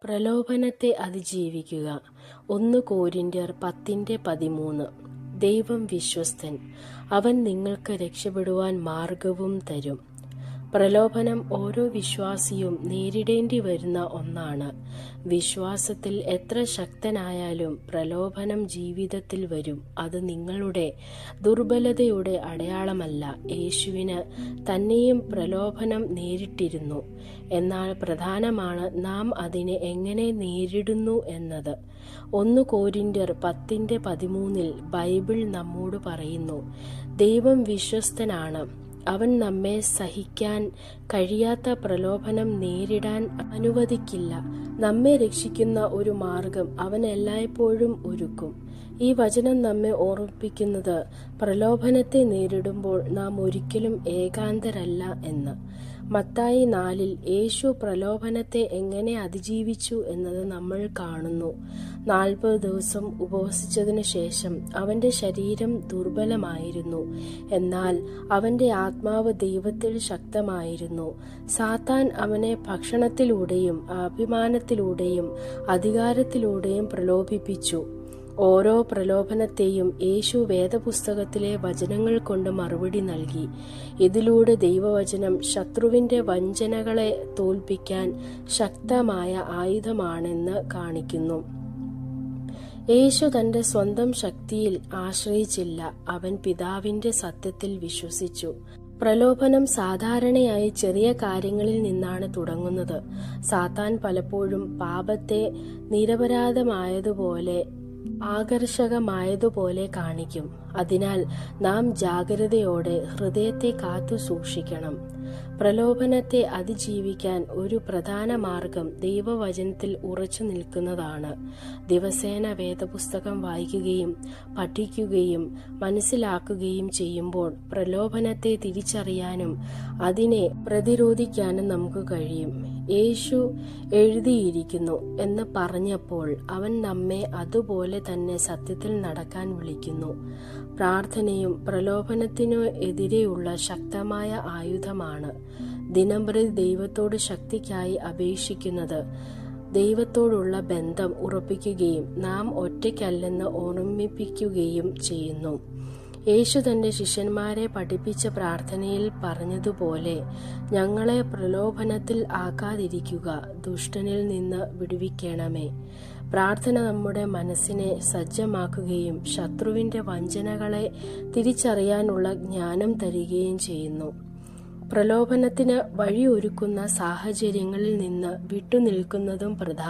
പ്രലോഭനത്തെ അതിജീവിക്കുക. 1 കൊരിന്ത്യർ 10:13. ദൈവം വിശ്വസ്തൻ, അവൻ നിങ്ങൾക്ക് രക്ഷപ്പെടുവാൻ മാർഗവും തരും. പ്രലോഭനം ഓരോ വിശ്വാസിയും നേരിടേണ്ടി വരുന്ന ഒന്നാണ്. വിശ്വാസത്തിൽ എത്ര ശക്തനായാലും പ്രലോഭനം ജീവിതത്തിൽ വരും. അത് നിങ്ങളുടെ ദുർബലതയുടെ അടയാളമല്ല. യേശുവിന് തന്നെയും പ്രലോഭനം നേരിട്ടിരുന്നു. എന്നാൽ പ്രധാനമാണ് നാം അതിനെ എങ്ങനെ നേരിടുന്നു എന്നത്. 1 കൊരിന്ത്യർ 10:13 ബൈബിൾ നമ്മോട് പറയുന്നു, ദൈവം വിശ്വസ്തനാണ്, അവൻ നമ്മെ സഹിക്കാൻ കഴിയാത്ത പ്രലോഭനം നേരിടാൻ അനുവദിക്കില്ല. നമ്മെ രക്ഷിക്കുന്ന ഒരു മാർഗം അവൻ എല്ലായ്പ്പോഴും ഒരുക്കും. ഈ വചനം നമ്മെ ഓർമ്മിപ്പിക്കുന്നത് പ്രലോഭനത്തെ നേരിടുമ്പോൾ നാം ഒരിക്കലും ഏകാന്തരല്ല എന്ന്. മത്തായി 4 യേശു പ്രലോഭനത്തെ എങ്ങനെ അതിജീവിച്ചു എന്നത് നമ്മൾ കാണുന്നു. 40 ദിവസം ഉപവസിച്ചതിനു ശേഷം അവന്റെ ശരീരം ദുർബലമായിരുന്നു. എന്നാൽ അവന്റെ ആത്മാവ് ദൈവത്തിൽ ശക്തമായിരുന്നു. സാത്താൻ അവനെ ഭക്ഷണത്തിലൂടെയും അഭിമാനത്തിലൂടെയും അധികാരത്തിലൂടെയും പ്രലോഭിപ്പിച്ചു. ഓരോ പ്രലോഭനത്തെയും യേശു വേദപുസ്തകത്തിലെ വചനങ്ങൾ കൊണ്ട് മറുപടി നൽകി. ഇതിലൂടെ ദൈവവചനം ശത്രുവിന്റെ വഞ്ചനകളെ തോൽപ്പിക്കാൻ ശക്തമായ ആയുധമാണെന്ന് കാണിക്കുന്നു. യേശു തന്റെ സ്വന്തം ശക്തിയിൽ ആശ്രയിച്ചില്ല, അവൻ പിതാവിന്റെ സത്യത്തിൽ വിശ്വസിച്ചു. പ്രലോഭനം സാധാരണയായി ചെറിയ കാര്യങ്ങളിൽ നിന്നാണ് തുടങ്ങുന്നത്. സാത്താൻ പലപ്പോഴും പാപത്തെ നിരപരാധമായതുപോലെ ആകർഷകമായതുപോലെ കാണിക്കും. അതിനാൽ നാം ജാഗ്രതയോടെ ഹൃദയത്തെ കാത്തു സൂക്ഷിക്കണം. പ്രലോഭനത്തെ അതിജീവിക്കാൻ ഒരു പ്രധാന മാർഗം ദൈവവചനത്തിൽ ഉറച്ചു നിൽക്കുന്നതാണ്. ദിവസേന വേദപുസ്തകം വായിക്കുകയും പഠിക്കുകയും മനസ്സിലാക്കുകയും ചെയ്യുമ്പോൾ പ്രലോഭനത്തെ തിരിച്ചറിയാനും അതിനെ പ്രതിരോധിക്കാനും നമുക്ക് കഴിയും. യേശു എഴുതിയിരിക്കുന്നു എന്ന് പറഞ്ഞപ്പോൾ അവൻ നമ്മെ അതുപോലെ തന്നെ സത്യത്തിൽ നടക്കാൻ വിളിക്കുന്നു. പ്രാർത്ഥനയും പ്രലോഭനത്തിനു എതിരെയുള്ള ശക്തമായ ആയുധമാണ്. ദിനംപ്രതി ദൈവത്തോട് ശക്തിക്കായി അപേക്ഷിക്കുന്നത് ദൈവത്തോടുള്ള ബന്ധം ഉറപ്പിക്കുകയും നാം ഒറ്റയ്ക്കല്ലെന്ന് ഓർമ്മിപ്പിക്കുകയും ചെയ്യുന്നു. യേശു തന്റെ ശിഷ്യന്മാരെ പഠിപ്പിച്ച പ്രാർത്ഥനയിൽ പറഞ്ഞതുപോലെ, ഞങ്ങളെ പ്രലോഭനത്തിൽ ആക്കാതിരിക്കുക, ദുഷ്ടനിൽ നിന്ന് വിടുവിക്കണമേ. പ്രാർത്ഥന നമ്മുടെ മനസ്സിനെ സജ്ജമാക്കുകയും ശത്രുവിന്റെ വഞ്ചനകളെ തിരിച്ചറിയാനുള്ള ജ്ഞാനം തരികയും ചെയ്യുന്നു. പ്രലോഭനത്തിന് വഴിയൊരുക്കുന്ന സാഹചര്യങ്ങളിൽ നിന്ന് വിട്ടുനിൽക്കുന്നതും പ്രധാനമാണ്.